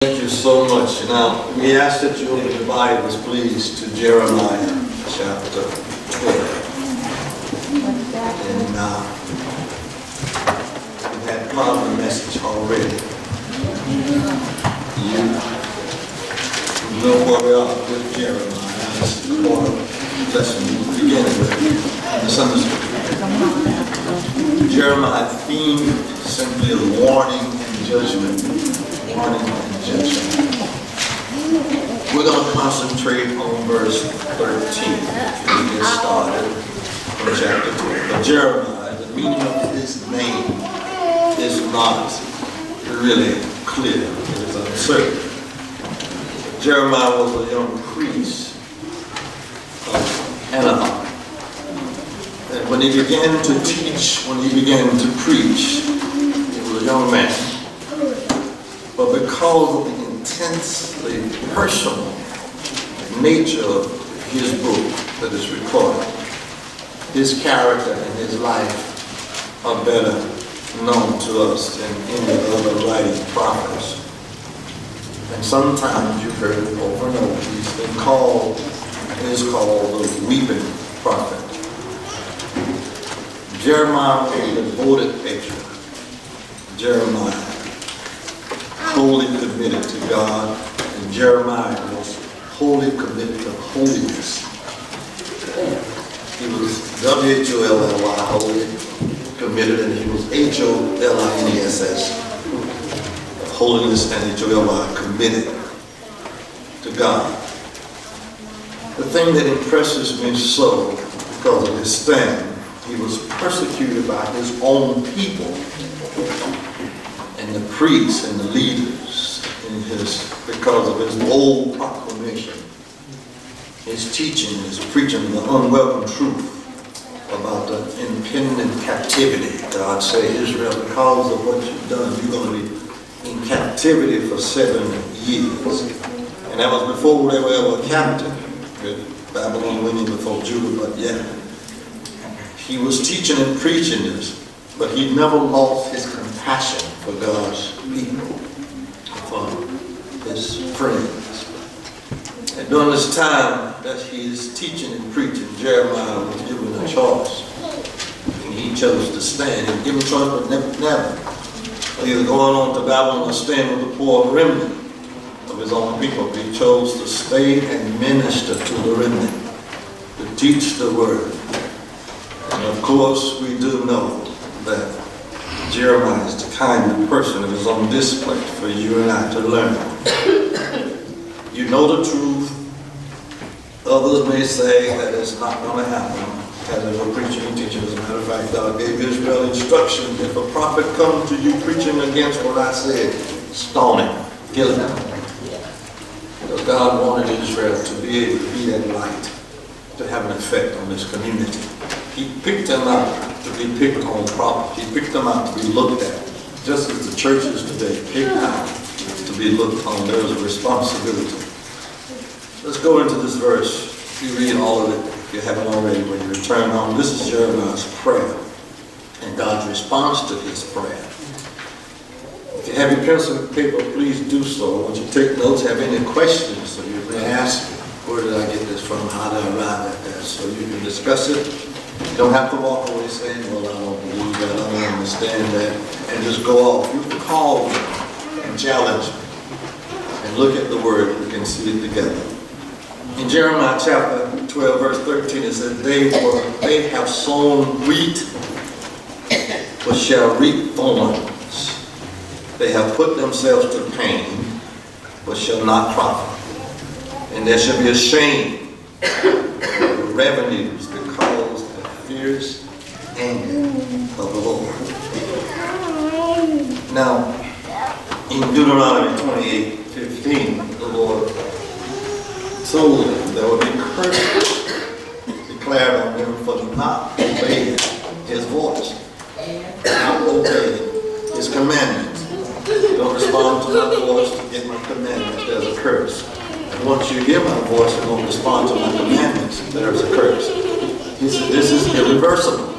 Thank you so much. Now, we ask that you open your Bibles, please, to Jeremiah chapter 12. And we had part of the message already. You know where we are with Jeremiah. This is the part of the lesson we're beginning with the Sunday school. Jeremiah's theme simply a warning and judgment. Warning and judgment. We're going to concentrate on verse 13 as we get started from chapter 12. But Jeremiah, the meaning of his name is not really clear. It is uncertain. Jeremiah was a young priest of Anaheim. And when he began to teach, when he began to preach, he was a young man. But because of the intensely personal nature of his book that is recorded, his character and his life are better known to us than any of the other writing prophets. And sometimes you've heard it over and over. He's been called, is called the weeping prophet. Jeremiah was a devoted patriot. Jeremiah wholly committed to God, and Jeremiah was wholly committed to holiness. He was W-H-O-L-L-Y, wholly committed, and he was H-O-L-I-N-E-S-S, holiness, and H-O-L-Y, committed to God. The thing that impresses me so, because of his stand, he was persecuted by his own people, and the priests and the leaders because of his bold proclamation, his teaching, his preaching the unwelcome truth about the impending captivity. God said, Israel, because of what you've done, you're going to be in captivity for 7 years. And that was before they were ever captive. Babylon winning before Judah, but yeah. He was teaching and preaching this, but he never lost his compassion for God's people, for his friends. And during this time that he is teaching and preaching, Jeremiah was given a choice. And he chose to stand. He was given a choice, but never. Either going on to Babylon or staying with the poor remnant of his own people. He chose to stay and minister to the remnant, to teach the word. And of course, we do know that Jeremiah is the kind of person that is on display for you and I to learn. You know the truth. Others may say that it's not going to happen. As they were preaching and teaching, as a matter of fact, God gave Israel instruction. If a prophet comes to you preaching against what I said, stone him, kill him. Because God wanted Israel to be able to be that light, to have an effect on this community. He picked them out to be picked on properly. He picked them out to be looked at. Just as the churches today picked out to be looked on, there is a responsibility. Let's go into this verse. You read all of it if you haven't already when you return home. This is Jeremiah's prayer and God's response to his prayer. If you have your pencil and paper, please do so. I want you to take notes, have any questions. So you may ask, where did I get this from? How did I arrive at that? So you can discuss it. You don't have to walk away saying, well, I don't believe that, I don't understand that, and just go off. You can call me and challenge me and look at the word. We can see it together. In Jeremiah chapter 12, verse 13, it says, they have sown wheat, but shall reap thorns. They have put themselves to pain, but shall not profit. And there shall be a shame of revenues because of the fierce anger of the Lord. Now, in Deuteronomy 28:15, the Lord told them there would be curses declared on them for not obeying his voice, not obeying his commandments. You don't respond to my voice to get my commandments, there's a curse. And once you hear my voice and don't respond to my commandments, there's a curse. He said, this is irreversible.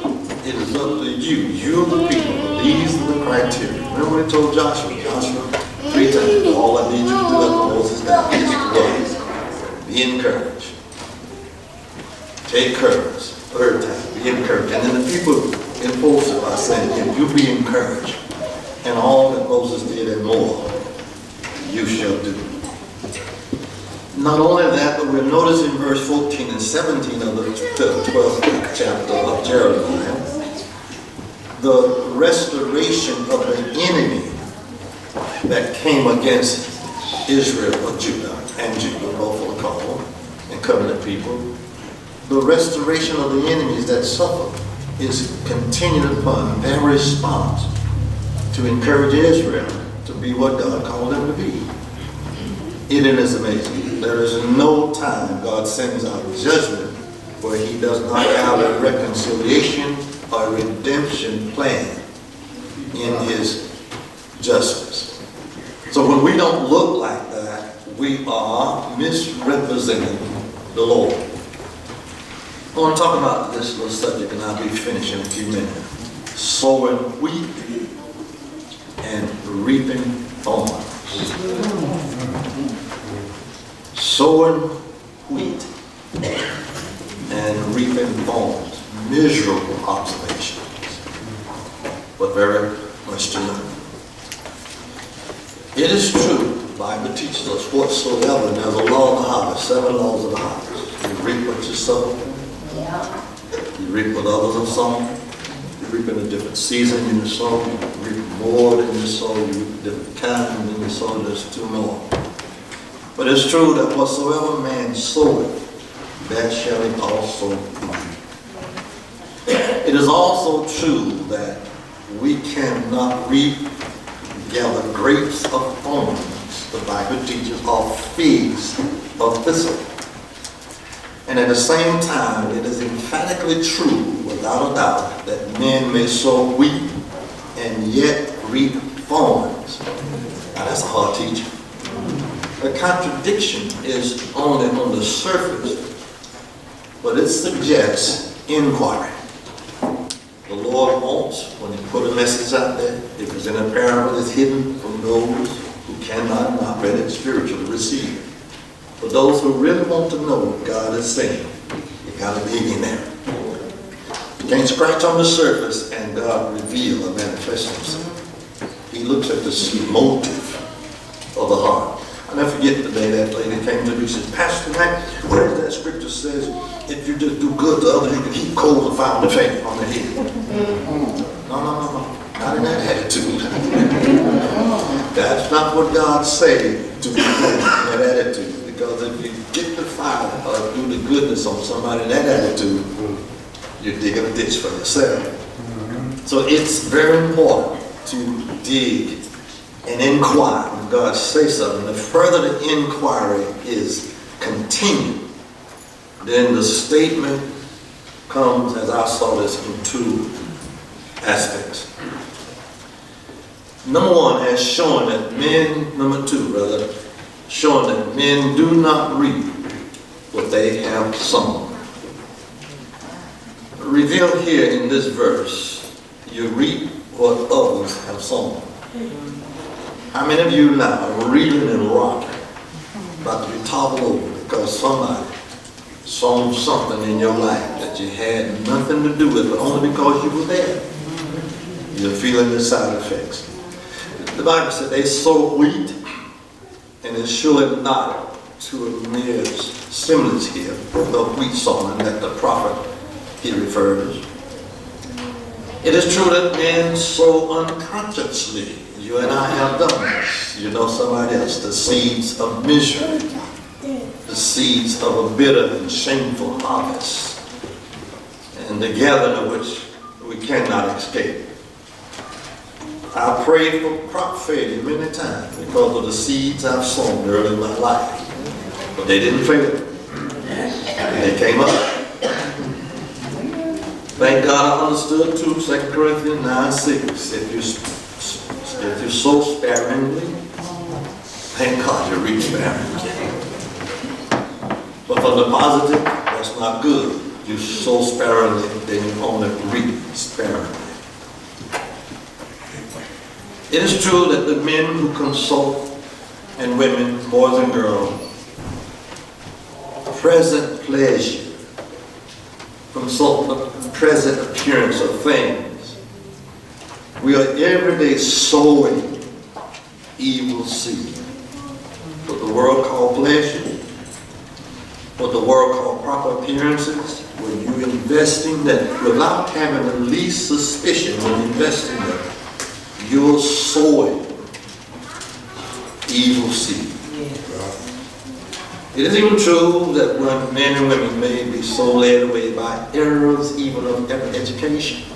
It is up to you. You're the people. These are the criteria. Remember what he told Joshua? Joshua 3 3 times. All I need you to do after Moses died is to be encouraged. Take courage. 3rd time, be encouraged. And then the people enforce it by saying, if you be encouraged, and all that Moses did and more, you shall do. Not only that, but we'll notice in verse 14 and 17 of the 12th chapter of Jeremiah, the restoration of the enemy that came against Israel or Judah, both are called, and covenant people. The restoration of the enemies that suffer is contingent upon their response to encourage Israel to be what God called them to be. It is amazing. There is no time God sends out judgment where he does not have a reconciliation or redemption plan in his justice. So when we don't look like that, we are misrepresenting the Lord. I want to talk about this little subject, and I'll be finished in a few minutes. Sowing wheat and reaping thorns. Sowing wheat and reaping thorns. Miserable observations, but very much to learn. It is true, the Bible teaches us whatsoever, and there's a law of the harvest, 7 laws of the harvest. You reap what you sow. You reap what others have sown. You reap in a different season than you sow. You reap more than you sow. You reap a different kind than you sow. There's 2 more. But it's true that whatsoever man soweth, that shall he also reap. It is also true that we cannot gather grapes of thorns, the Bible teaches, or figs of thistle. And at the same time, it is emphatically true, without a doubt, that men may sow wheat and yet reap thorns. Now that's a hard teaching. The contradiction is only on the surface, but it suggests inquiry. The Lord wants, when he put a message out there, if it's in a parable, it's hidden from those who cannot, not read it spiritually, receive it. For those who really want to know what God is saying, you got to dig in there. You can't scratch on the surface and God reveal or manifest himself. He looks at the motive of the heart. I'll never forget the day that lady came to me and said, Pastor Mack, where is that scripture says, if you just do good to others, you can heap coals of fire on the head. No. Not in that attitude. That's not what God said to be in that attitude. Because if you get the fire or do the goodness on somebody in that attitude, you're digging a ditch for yourself. So it's very important to dig and inquire when God says something. The further the inquiry is continued, then the statement comes, as I saw this, in 2 aspects. Number 1, as showing that men, number 2 rather, showing that men do not reap what they have sown. Revealed here in this verse, you reap what others have sown. How many of you now are reeling and rocking, about to be toppled over because somebody sown something in your life that you had nothing to do with, but only because you were there? You're feeling the side effects. The Bible said they sow wheat, and it's surely not to a mere semblance here of wheat sowing that the prophet he refers. It is true that men sow unconsciously. You and I have done this. You know somebody else. The seeds of misery. The seeds of a bitter and shameful harvest. And the gathering of which we cannot escape. I prayed for crop failure many times because of the seeds I've sown early in my life. But they didn't fail. They came up. Thank God I understood too, 2 Corinthians 9:6. If you sow sparingly, thank God you reap sparingly. But for the positive, that's not good. You sow sparingly, then you only reap sparingly. It is true that the men who consult and women, boys and girls, present pleasure from the present appearance of things. We are every day sowing evil seed. What the world calls pleasure, what the world calls proper appearances, when you invest in that without having the least suspicion when investing in that, you're sowing evil seed. It is even true that when men and women may be so led away by errors even of education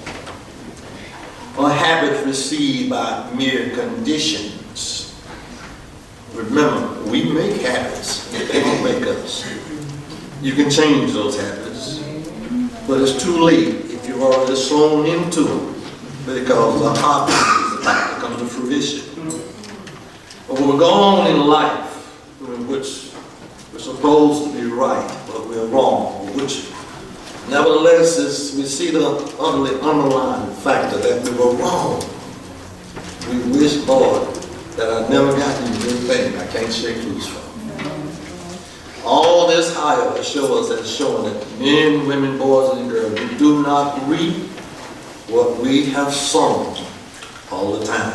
or habits received by mere conditions. Remember, we make habits, they don't make us. You can change those habits, but it's too late if you've already sown into them, because the harvest is about to come to fruition. But when we go on in life, in which we're supposed to be right, but we're wrong, which nevertheless we see the underlying factor that we were wrong. We wish, Lord, that I never got into this thing I can't shake loose from. All this higher has showing that men, women, boys, and girls, we do not reap what we have sown all the time.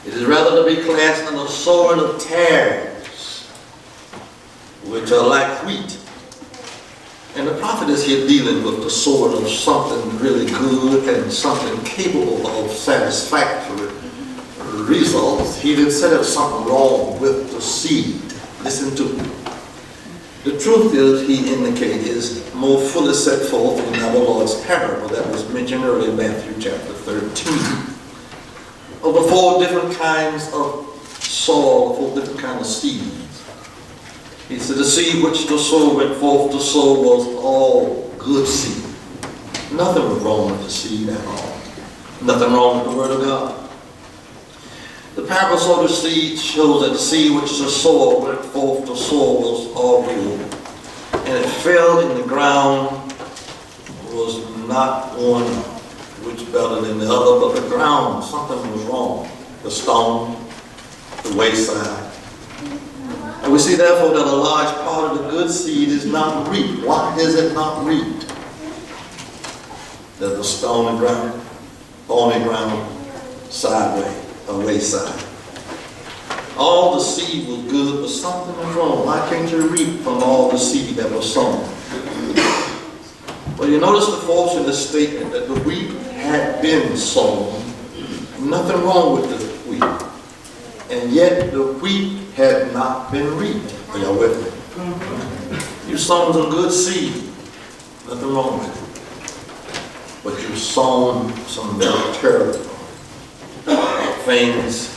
It is rather to be classed in the sowing of tares, which are like wheat. And the prophet is here dealing with the sowing of something really good and something capable of satisfactory results. He didn't say there's something wrong with the seed. Listen to it. The truth is, he indicated, is more fully set forth in our Lord's parable that was mentioned earlier in Matthew chapter 13. Of the 4 different kinds of soil, 4 different kinds of seeds. He said the seed which the sower went forth to sow was all good seed. Nothing was wrong with the seed at all. Nothing wrong with the word of God. The parable of the seed shows that the seed which the sower went forth to sow was all good. And it fell in the ground, was not one which better than the other, but the ground, something was wrong. The stone, the wayside. And we see therefore that a large part of the good seed is not reaped. Why is it not reaped? There's a stony ground, thorny ground, sideways, a wayside. All the seed was good, but something was wrong. Why can't you reap from all the seed that was sown? Well, you notice the force in the statement that the wheat had been sown. Nothing wrong with the wheat. And yet the wheat had not been reaped. Are y'all with me? You sown some good seed. Nothing wrong with it. But you sown some very terrible things,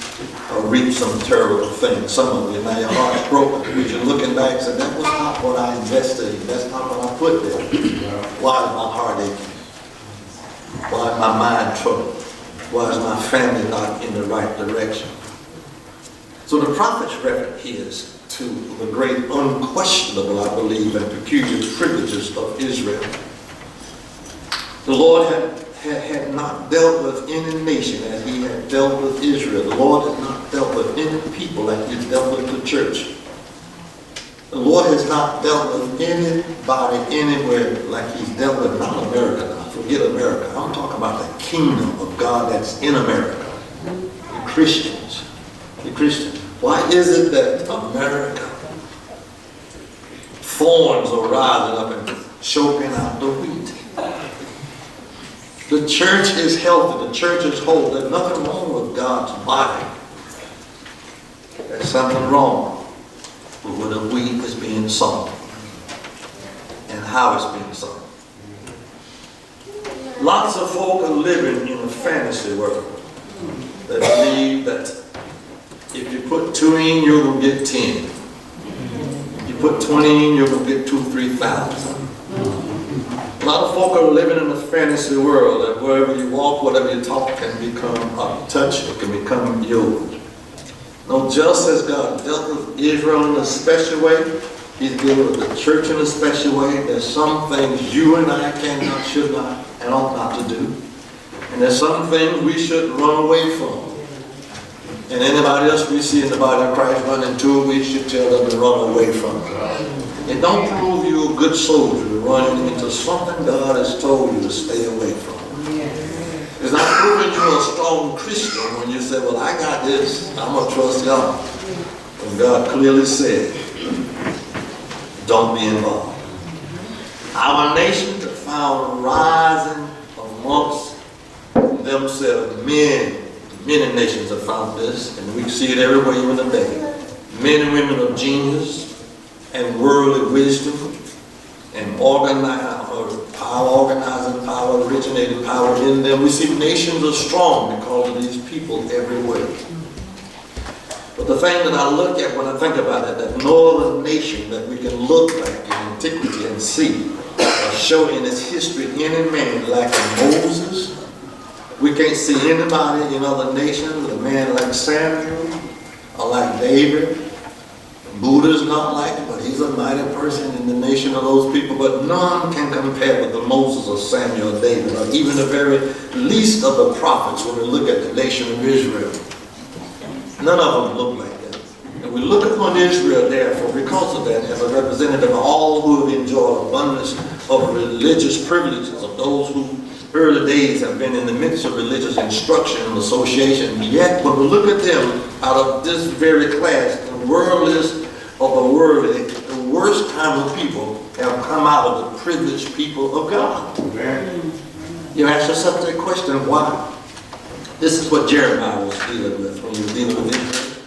or reaped some terrible things. Some of you, now your heart's broken. You're looking back and saying, that was not what I invested in. That's not what I put there. Why is my heart aching? Why is my mind troubled? Why is my family not in the right direction? So the prophet's reference here is to the great unquestionable, I believe, and peculiar privileges of Israel. The Lord had not dealt with any nation as he had dealt with Israel. The Lord has not dealt with any people like he's dealt with the church. The Lord has not dealt with anybody anywhere like he's dealt with, not America now, forget America. I'm talking about the kingdom of God that's in America. The Christians. The Christians. Why is it that America, thorns are rising up and choking out the wheat? The church is healthy. The church is whole. There's nothing wrong with God's body. There's something wrong with where the wheat is being sown and how it's being sown. Lots of folk are living in a fantasy world that believe that if you put 2 in, you're going to get 10. If you put 20 in, you're going to get 2,000, 3,000. A lot of folk are living in a fantasy world that wherever you walk, whatever you talk can become a touch, it can become yours. No, just as God dealt with Israel in a special way, he's dealing with the church in a special way. There's some things you and I cannot, should not, and ought not to do. And there's some things we should run away from. And anybody else we see in the body of Christ running to it, we should tell them to run away from it. It don't prove you're a good soldier to run into something God has told you to stay away from. It's not proving you're a strong Christian when you say, well, I got this, I'm going to trust God. When God clearly said, don't be involved. Our nations are found rising amongst themselves. Many nations have found this, and we see it everywhere even today. Men and women of genius and worldly wisdom and organizing power, originating power in them. We see nations are strong because of these people everywhere. But the thing that I look at when I think about it, that no other nation that we can look back in antiquity and see or show in its history any man like Moses. We can't see anybody in other nations, a man like Samuel or like David. Buddha's not like him, but he's a mighty person in the nation of those people. But none can compare with the Moses or Samuel or David, or even the very least of the prophets when we look at the nation of Israel. None of them look like that. And we look upon Israel, therefore, because of that, as a representative of all who have enjoyed abundance of religious privileges, of those who early days have been in the midst of religious instruction and association. Yet, when we look at them out of this very class, the worldliest of the worldly, the worst kind of people have come out of the privileged people of God. Amen. You ask yourself that question, why? This is what Jeremiah was dealing with when he was dealing with Israel.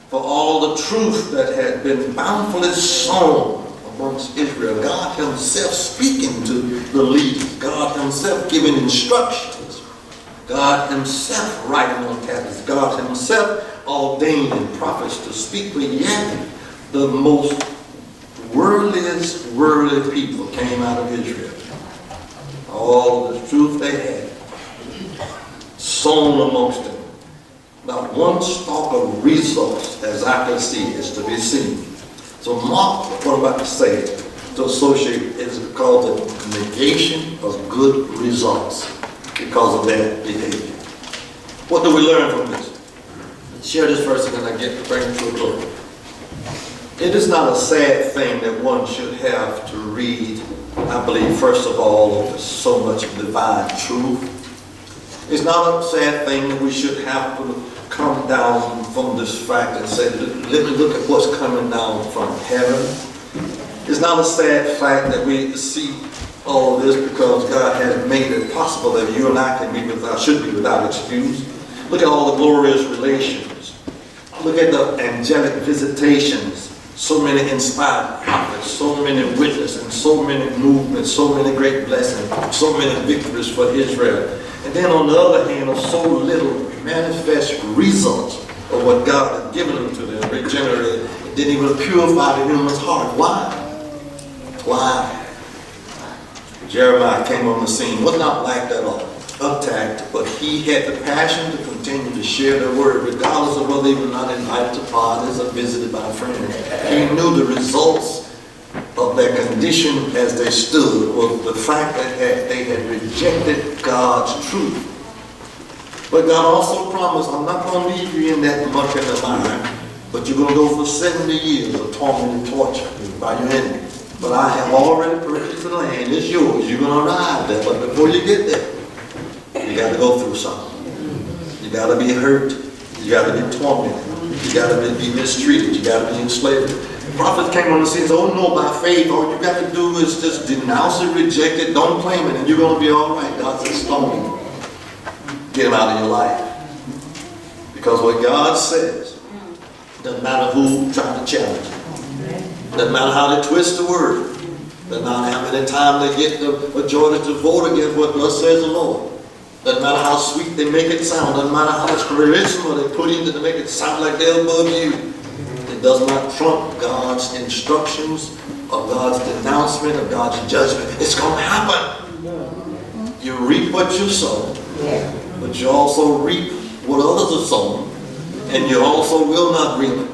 For all the truth that had been bountifully sown amongst Israel, God himself speaking to the leaders, God himself giving instructions, God himself writing on tablets, God himself ordaining prophets to speak, but yet the most worldliest worldly people came out of Israel. All the truth they had sown amongst them. Not one stalk of resource, as I can see, is to be seen. So mark what I'm about to say to associate is called the negation of good results because of their behavior. What do we learn from this? Let's share this verse and then I get to bring it to a close. It is not a sad thing that one should have to read, I believe, first of all, of so much divine truth. It's not a sad thing that we should have to come down from this fact and say, let me look at what's coming down from heaven. It's not a sad fact that we see all of this because God has made it possible that you and I can be without, should be without excuse. Look at all the glorious relations. Look at the angelic visitations. So many inspired prophets, so many witnesses, and so many movements, so many great blessings, so many victories for Israel. And then on the other hand, so little manifest results of what God had given them to them, regenerated. It didn't even purify the human's heart. Why? Why? Jeremiah came on the scene, was not like that all, attacked, but he had the passion to continue to share the word, regardless of whether they were not invited to parties or visited by friends. He knew the results of their condition as they stood was the fact that they had rejected God's truth. But God also promised, I'm not going to leave you in that muck in the mire, but you're going to go for 70 years of torment and torture by your enemy. But I have already purchased the land. It's yours. You're going to arrive there. But before you get there, you got to go through something. You got to be hurt. You got to be tormented. You got to be mistreated. You got to be enslaved. The prophet came on the scene and said, oh no, by faith, all you got to do is just denounce it, reject it, don't claim it, and you're going to be all right. God said, stone him. Get him out of your life. Because what God says, doesn't matter who tries to challenge it. Doesn't matter how they twist the word. Doesn't matter how many times they get the majority to vote against what thus says the Lord. Doesn't matter how sweet they make it sound. Doesn't matter how much charisma they put into to make it sound like they're above you. It does not trump God's instructions or God's denouncement of God's judgment. It's going to happen. You reap what you sow, but you also reap what others are sowing, and you also will not reap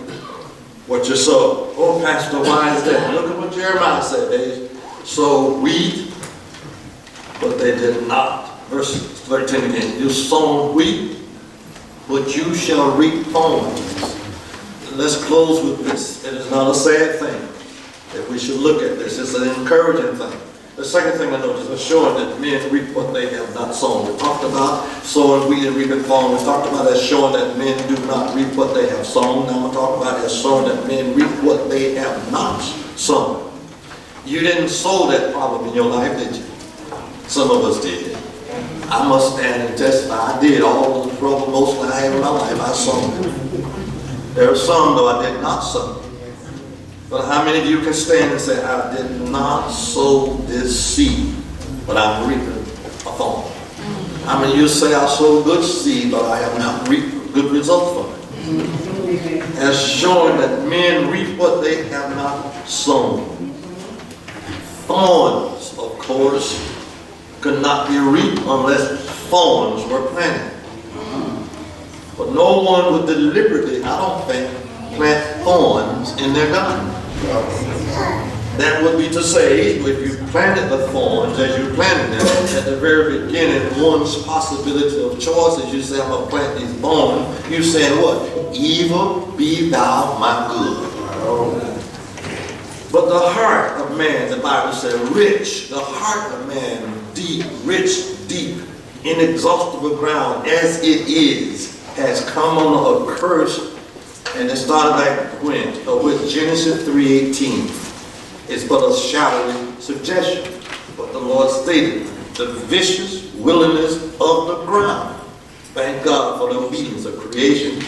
what you sow. Oh, Pastor, why is that? Look at what Jeremiah said. They sowed wheat, but they did not. Verse 13 again. You sown wheat, but you shall reap thorns. Let's close with this. It is not a sad thing that we should look at this. It's an encouraging thing. The second thing I noticed is showing that men reap what they have not sown. We talked about sowing wheat and reaping corn. We talked about as showing that men do not reap what they have sown. Now we're talking about as showing that men reap what they have not sown. You didn't sow that problem in your life, did you? Some of us did. I must stand and testify. I did all the trouble most I had in my life. I sowed it. There are some, though, I did not sow. But how many of you can stand and say, I did not sow this seed, but I'm reaping a thorn? How many of you say, I sowed good seed, but I have not reaped good results from it? As showing that men reap what they have not sown. Thorns, of course, could not be reaped unless thorns were planted. But no one would deliberately, I don't think, plant thorns in their garden. That would be to say, if you planted the thorns as you planted them, at the very beginning, one's possibility of choice is you say, I'm going to plant these thorns. You say what? Evil be thou my good. But the heart of man, the Bible says, rich, the heart of man, deep, rich, deep, inexhaustible ground, as it is, has come on a curse. And it started back when? With Genesis 3:18. It's but a shadowy suggestion. But the Lord stated, the vicious willingness of the ground. Thank God for the obedience of creation.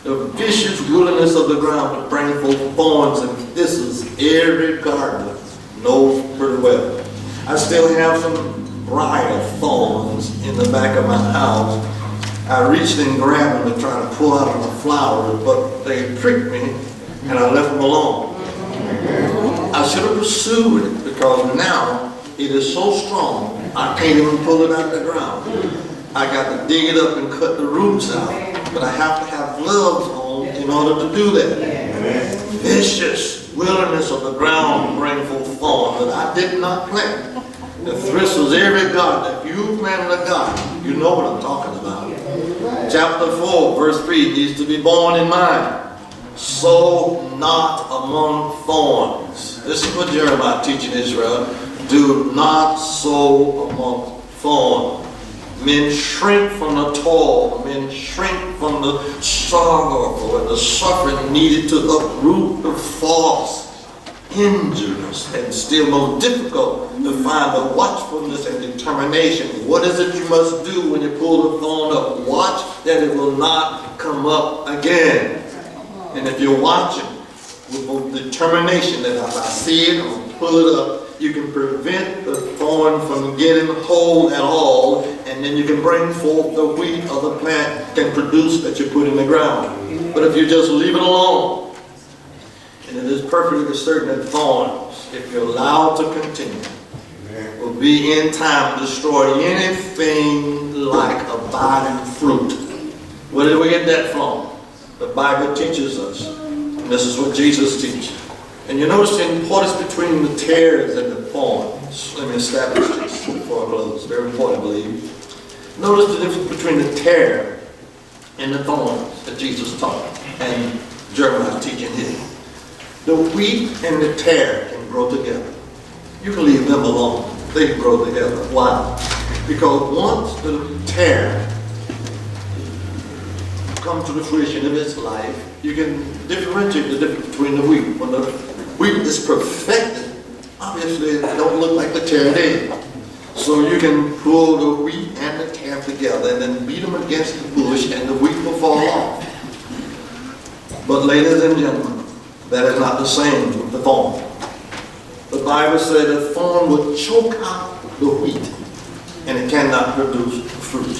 The vicious willingness of the ground to bring forth thorns and thistles. Every gardener knows pretty well. I still have some briar thorns in the back of my house. I reached and grabbed them to try to pull out the flowers, but they pricked me and I left them alone. I should have pursued it because now it is so strong I can't even pull it out of the ground. I got to dig it up and cut the roots out, but I have to have gloves on in order to do that. Vicious wilderness of the ground to bring forth thorns that I did not plant. The thistles, every garden, if you planted a garden, you know what I'm talking about. Chapter 4, verse 3 needs to be borne in mind. Sow not among thorns. This is what Jeremiah teaching Israel. Do not sow among thorns. Men shrink from the toil. Men shrink from the sorrow and the suffering needed to uproot the false, injurious, and still more difficult to find the watchfulness and determination. What is it you must do when you pull the thorn up? Watch that it will not come up again. And if you're watching with determination that if I see it, I'm going to pull it up, you can prevent the thorn from getting hold at all, and then you can bring forth the wheat of the plant can produce that you put in the ground. But if you just leave it alone, and it is perfectly certain that thorns, if you're allowed to continue, will be in time to destroy anything like abiding fruit. Where did we get that from? The Bible teaches us. And this is what Jesus teaches. And you notice the importance between the tares and the thorns. Let me establish this before I close. Very important, I believe. Notice the difference between the tare and the thorns that Jesus taught. And Jeremiah's teaching here. The wheat and the tare can grow together. You can leave them alone. They can grow together. Why? Because once the tare comes to the fruition of its life, you can differentiate the difference between the wheat. When the wheat is perfected, obviously it don't look like the tare did. So you can pull the wheat and the tare together and then beat them against the bush and the wheat will fall off. But ladies and gentlemen, that is not the same with the thorn. The Bible said the thorn will choke out the wheat and it cannot produce fruit.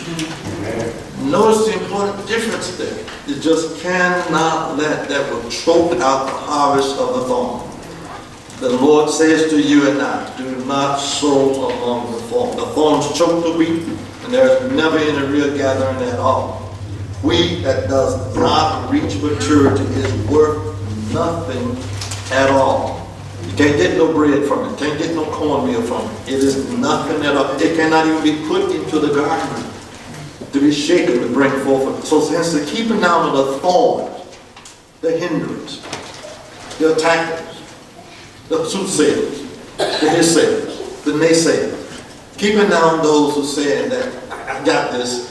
Notice the important difference there. You just cannot let that will choke out the harvest of the thorn. The Lord says to you and I, do not sow among the thorns. The thorns choke the wheat and there's never any real gathering at all. Wheat that does not reach maturity is worth nothing at all. You can't get no bread from it. Can't get no cornmeal from it. It is nothing at all. It cannot even be put into the garden. to be shaken, to bring forth. So hence the keeping down of the thorns, the hindrance, the attackers, the soothsayers, the hissayers, the naysayers. Keeping down those who said that I got this,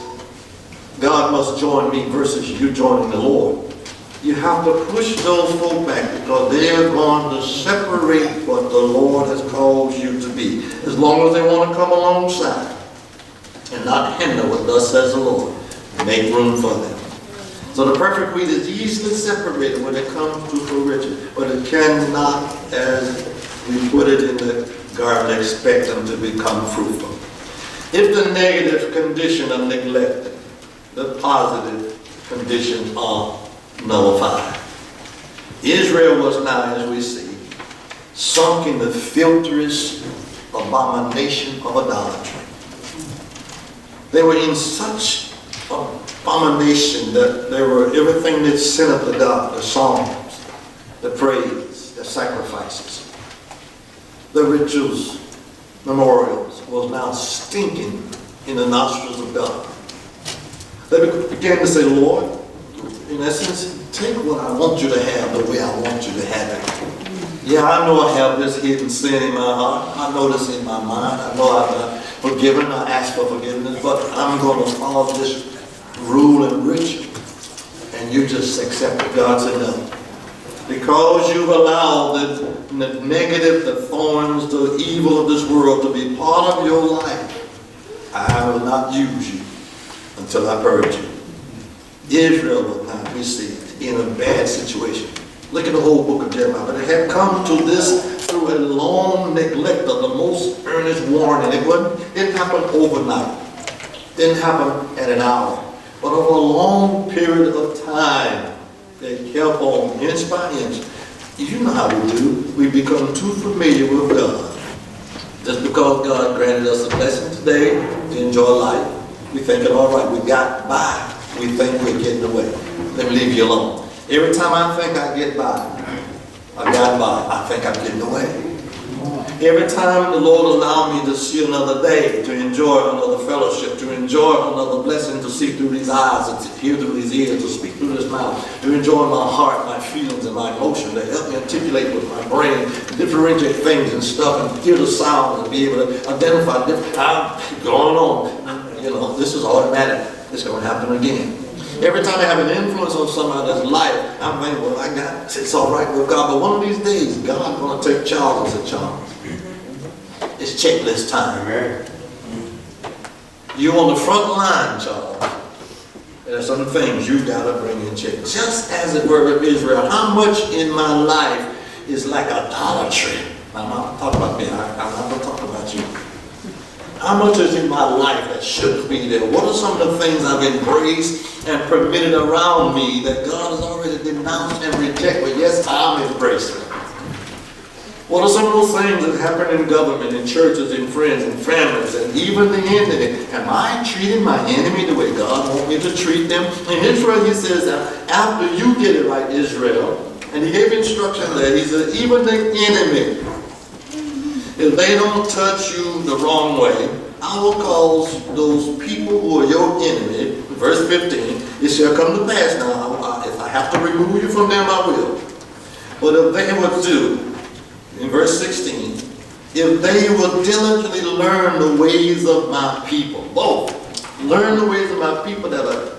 God must join me versus you joining the Lord. You have to push those folk back because they are going to separate what the Lord has called you to be. As long as they want to come alongside and not hinder what thus says the Lord, make room for them. So the perfect wheat is easily separated when it comes to fruition, but it cannot, as we put it in the garden, expect them to become fruitful. If the negative condition are neglected, the positive conditions are nullified. Israel was now, as we see, sunk in the filthiest abomination of idolatry. They were in such abomination that they were everything that centered to God, the songs, the praise, the sacrifices, the rituals, memorials, was now stinking in the nostrils of God. They began to say, Lord, in essence, take what I want you to have the way I want you to have it. Yeah, I know I have this hidden sin in my heart. I know this in my mind. I know I've not forgiven. I ask for forgiveness, but I'm going to follow this rule and ritual. And you just accept it. God said no. Because you've allowed the negative, the thorns, the evil of this world to be part of your life, I will not use you until I purge you. Israel was now, we see, in a bad situation. Look at the whole book of Jeremiah. But it had come to this through a long neglect of the most earnest warning. It didn't happen overnight. It didn't happen at an hour. But over a long period of time, they kept on inch by inch. You know how we do. We become too familiar with God. Just because God granted us a blessing today to enjoy life, we think it all right. We got by. We think we're getting away. Let me leave you alone. Every time I think I get by, I think I'm getting away. Every time the Lord allow me to see another day, to enjoy another fellowship, to enjoy another blessing, to see through these eyes, to hear through these ears, to speak through this mouth, to enjoy my heart, my feelings, and my emotion, to help me articulate with my brain, differentiate things and stuff, and hear the sound, and be able to identify different. I'm going on. You know, this is automatic. It's going to happen again. Every time I have an influence on somebody's life, I'm thinking, well, it's all right with God. But one of these days, God's going to take Charles and say, Charles, it's checklist time. You're on the front line, Charles. There are some things you got to bring in check. Just as it were with Israel, how much in my life is like idolatry? I'm not talking about me. I'm not going to talk about you. How much is in my life that shouldn't be there? What are some of the things I've embraced and permitted around me that God has already denounced and rejected? But yes, I'm embracing. What are some of those things that happen in government, in churches, in friends, in families, and even the enemy? Am I treating my enemy the way God wants me to treat them? In Israel, he says that after you get it right, Israel, and he gave instruction there, he said, even the enemy, if they don't touch you the wrong way, I will cause those people who are your enemy, verse 15, it shall come to pass now, if I have to remove you from them, I will. But if they would do, in verse 16, if they will diligently learn the ways of my people, both, learn the ways of my people that have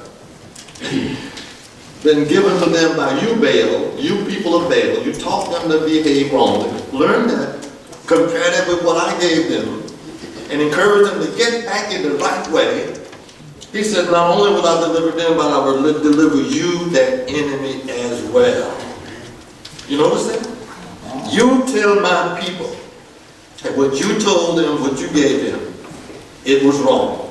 been given to them by you, Baal, you people of Baal, you taught them to behave wrongly, learn that, compare that with what I gave them, and encourage them to get back in the right way. He said, not only will I deliver them, but I will deliver you, that enemy, as well. You notice that? You tell my people that what you told them, what you gave them, it was wrong.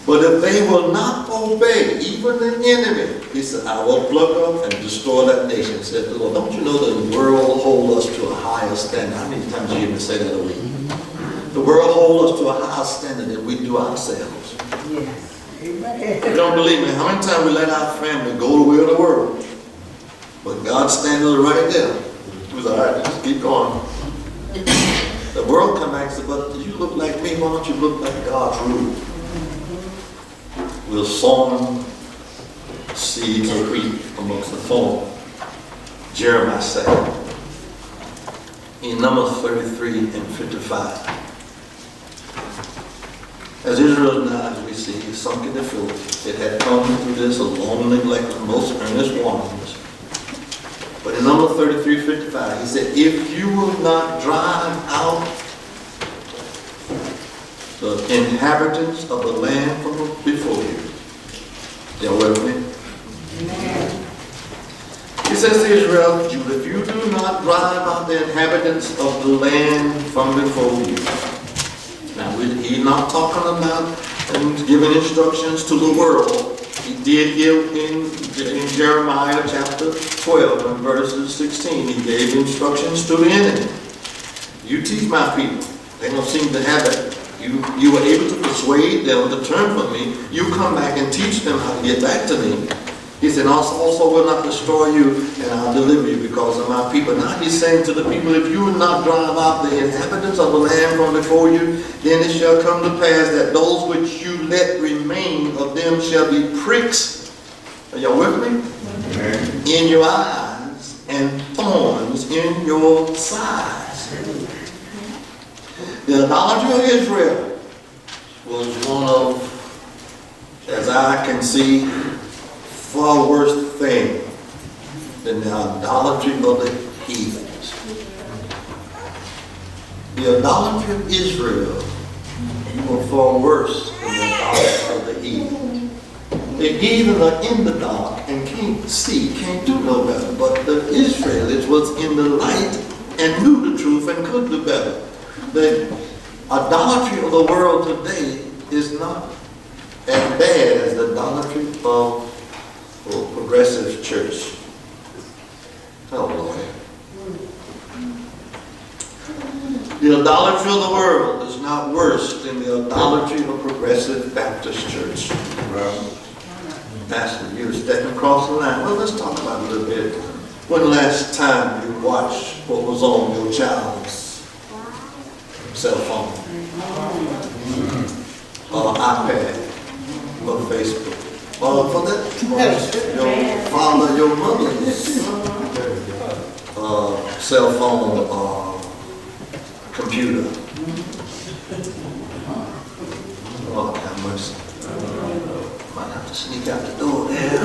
But if they will not obey, even the enemy, he said, I will pluck up and destroy that nation. Said the Lord, don't you know that the world will hold us to a higher standard? How many times do you even say that a week? The world holds us to a higher standard than we do ourselves. Yes. Amen. If you don't believe me, how many times we let our family go the way of the world? But God's standing right there. He was all right, just keep going. The world come back and said, but you look like me, why don't you look like God's rule? will sown seeds of wheat amongst the thorn. Jeremiah said in Numbers 33 and 55. As Israel now, as we see, is sunk into filth. It had come through this a long neglect of most earnest wanderings. But in Numbers 33:55, he said, if you will not drive out the inhabitants of the land from before you. Y'all with me? Amen. He says to Israel, if you do not drive out the inhabitants of the land from before you. Now, he's not talking about giving instructions to the world. He did give in Jeremiah chapter 12 and verses 16. He gave instructions to the enemy. You teach my people. They don't seem to have it. You were able to persuade them to turn from me. You come back and teach them how to get back to me. He said, also will not destroy you, and I'll deliver you because of my people. Now he's saying to the people, if you will not drive out the inhabitants of the land from before you, then it shall come to pass that those which you let remain of them shall be pricks. Are y'all with me? Amen. In your eyes and thorns in your sides. The idolatry of Israel was one of, as I can see, far worse thing than the idolatry of the heathens. The idolatry of Israel was far worse than the idolatry of the heathen. The heathen are in the dark and can't see, can't do no better. But the Israelites was in the light and knew the truth and could do better. The idolatry of the world today is not as bad as the idolatry of progressive church. Oh Lord. The idolatry of the world is not worse than the idolatry of progressive Baptist church. Pastor, you're stepping across the line. Well, let's talk about it a little bit. When the last time you watched what was on your child's cell phone? Or iPad? Or Facebook? For that, your father, your mother's cell phone or computer. Oh, have mercy. Might have to sneak out the door there.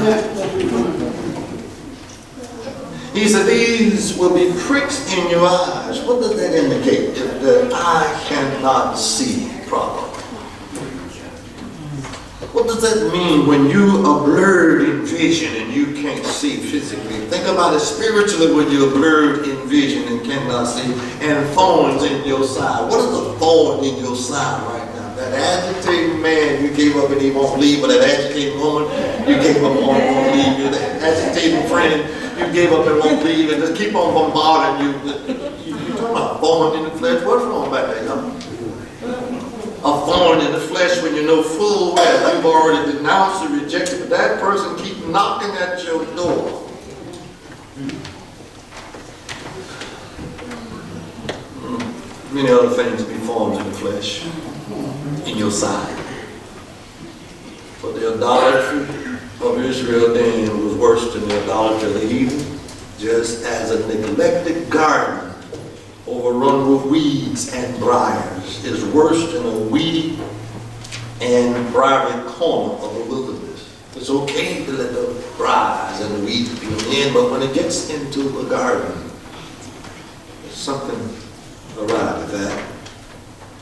He said, these will be pricks in your eyes. What does that indicate? If the eye cannot see properly. What does that mean when you are blurred in vision and you can't see physically? Think about it spiritually when you're blurred in vision and cannot see, and thorns in your side. What is a thorn in your side right now? That agitating man you gave up and he won't leave, or that agitating woman you gave up and won't leave you, that agitating friend you gave up and won't leave, and just keep on bombarding you. You're talking about thorn in the flesh. What's wrong back there, young? A thorn in the flesh when you know full well you've already denounced and rejected, but that person keeps knocking at your door. Many other things be thorns in the flesh, in your side. But the idolatry of Israel then was worse than the idolatry of the heathen, just as a neglected garden overrun with weeds and briars is worse than a weedy and briery corner of the wilderness. It's okay to let the briars and the weeds be in, but when it gets into the garden, there's something awry with that.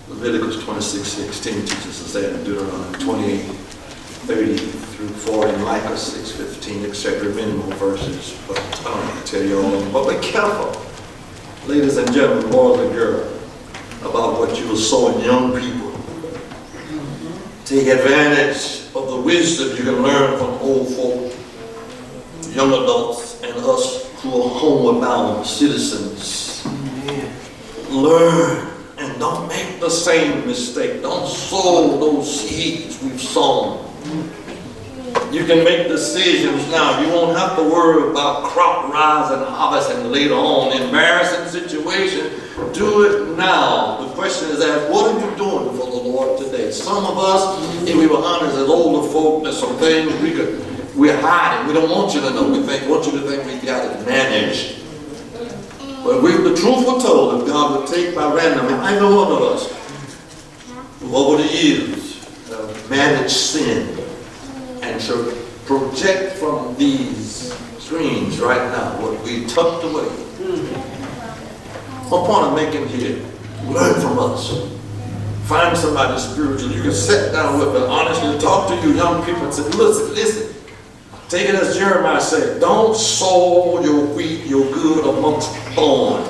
Leviticus 26:16 teaches us that, in Deuteronomy 28:30 through 40, Micah 6:15, etc. Many more verses, but I don't want to tell you all of them. But be careful, ladies and gentlemen, boys and girls, about what you will sow in young people. Take advantage of the wisdom you can learn from old folk, young adults, and us who are homeward bound citizens. Learn and don't make the same mistake. Don't sow those seeds we've sown. You can make decisions now. You won't have to worry about crop rise and harvesting later on. Embarrassing situation. Do it now. The question is asked, what are you doing for the Lord today? Some of us, if we were honest as older folk, there's some things we're hiding. We don't want you to know. Want you to think we got it managed. But if the truth were told, if God would take by random, either one of us, who over the years managed sin, and to project from these screens right now what we tucked away. What point I'm making here? Learn from us. Find somebody spiritual you can sit down with and honestly talk to you young people and say, listen. Take it as Jeremiah said, don't sow your wheat, your good amongst thorns.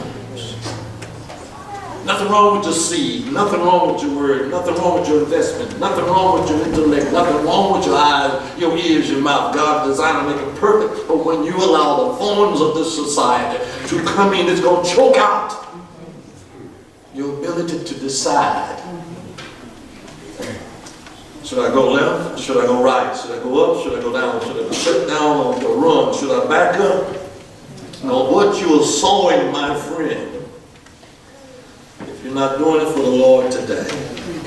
Nothing wrong with your seed, nothing wrong with your word, nothing wrong with your investment, nothing wrong with your intellect, nothing wrong with your eyes, your ears, your mouth. God designed to make it perfect, but when you allow the thorns of this society to come in, it's going to choke out your ability to decide. Should I go left? Should I go right? Should I go up? Should I go down? Should I sit down or run? Should I back up? No, what you are sowing, my friend, if you're not doing it for the Lord today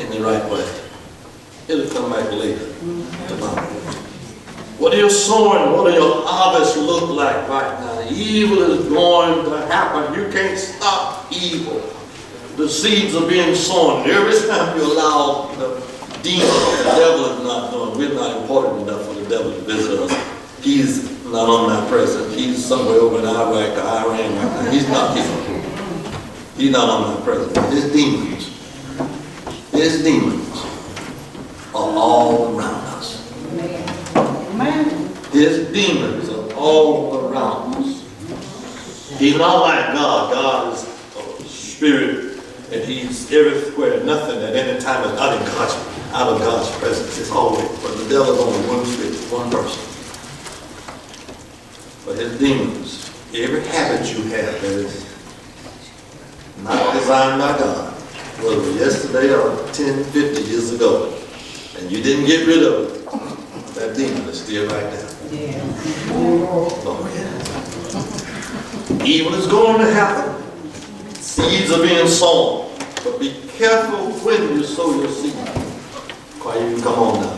in the right way, it'll come back later, tomorrow. What are you sowing? What do your harvest look like right now? Evil is going to happen. You can't stop evil. The seeds are being sown. Every time you allow the demon, the devil is not doing. We're not important enough for the devil to visit us. He's not omnipresent. He's somewhere over in Iraq or Iran right now. He's not here. He's not omnipresent. His demons are all around us. His demons are all around us. He's not like God. God is a spirit, and he's everywhere. Nothing at any time is out of God's presence. It's always. But the devil's only one spirit, one person. But his demons, every habit you have that is not designed by God, whether it was yesterday or 10, 50 years ago, and you didn't get rid of it, that demon is still right there. Oh, yeah. Evil is going to happen. Seeds are being sown. But be careful when you sow your seed. Quiet, you come on now.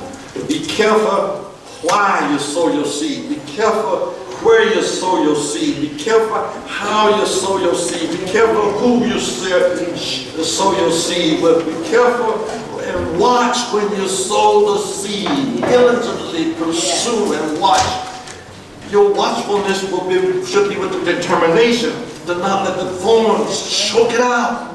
Be careful why you sow your seed. Be careful where you sow your seed. Be careful how you sow your seed. Be careful who you sow your seed with. Be careful and watch when you sow the seed. Diligently pursue and watch. Your watchfulness should be with the determination to not let the thorns choke it out.